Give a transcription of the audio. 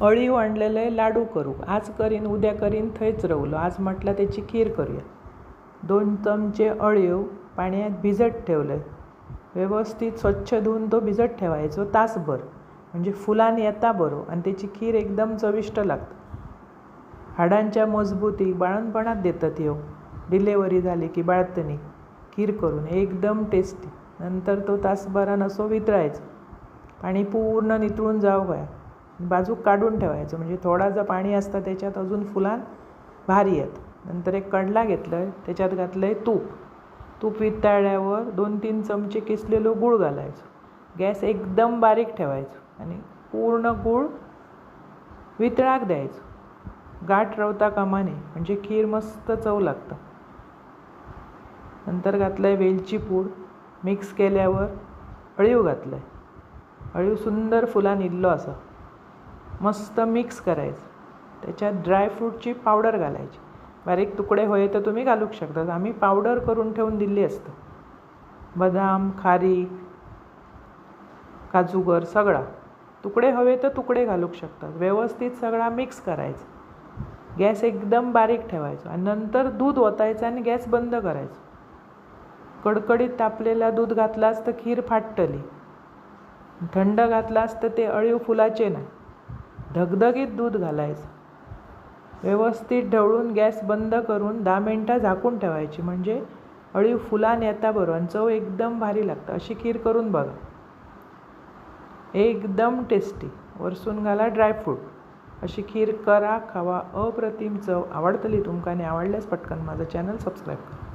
अळीव आणलेले लाडू करू. आज करीन उद्या करीन थंयच रवलो. आज म्हटलं त्याची खीर करूया. 2 चमचे अळीव पाण्यात भिजत ठेवले. व्यवस्थित स्वच्छ धुवून तो भिजत ठेवायचो तासभर, म्हणजे फुलान येता बरो आणि त्याची खीर एकदम चविष्ट लागते. हाडांच्या मजबूतीक बाळणपणात देतात ह्यो. डिलेवरी झाली की बाळंतणीक खीर करून एकदम टेस्टी. नंतर तो तासभरान असो वितळायचो. पाणी पूर्ण नितळून जावं गोया. बाजूक काढून ठेवायचं, म्हणजे थोडा जर पाणी असतं त्याच्यात अजून फुलान भारी येतं. नंतर एक कडला घेतलं आहे, त्याच्यात घातलं आहे तूप. तूप वितळल्यावर 2-3 चमचे किसलेलो गूळ घालायचो. गॅस एकदम बारीक ठेवायचो आणि पूर्ण गूळ वितळाक द्यायचो. गाठ रवता कामा नये, म्हणजे खीर मस्त चव लागतं. नंतर घातलं आहे वेलची पूड. मिक्स केल्यावर अळीव घातलं आहे. अळीव सुंदर फुलान इल्लो असा मस्त मिक्स करायचं. त्याच्यात ड्रायफ्रूटची पावडर घालायची. बारीक तुकडे हवे तर तुम्ही घालूक शकतात. आम्ही पावडर करून ठेवून दिली असतं. बदाम, खारीक, काजूगर सगळा. तुकडे हवे तर तुकडे घालूक शकतात. व्यवस्थित सगळा मिक्स करायचं. गॅस एकदम बारीक ठेवायचं आणि नंतर दूध ओतायचं आणि गॅस बंद करायचं. कडकडीत तापलेला दूध घातलास तर खीर फाटतली. थंड घातलास तर ते अळीव फुलाचे नाही. धगधगीत दूध घालायचं. व्यवस्थित ढवळून गॅस बंद करून 10 मिनटं झाकून ठेवायची, म्हणजे अळीव फुलान येता बरो आणि चव एकदम भारी लागतं. अशी खीर करून बघा, एकदम टेस्टी. वरसून घाला ड्रायफ्रूट. अशी खीर करा, खावा. अप्रतिम चव. आवडतली तुमका आणि आवडल्यास पटकन माझं चॅनल सबस्क्राईब करा.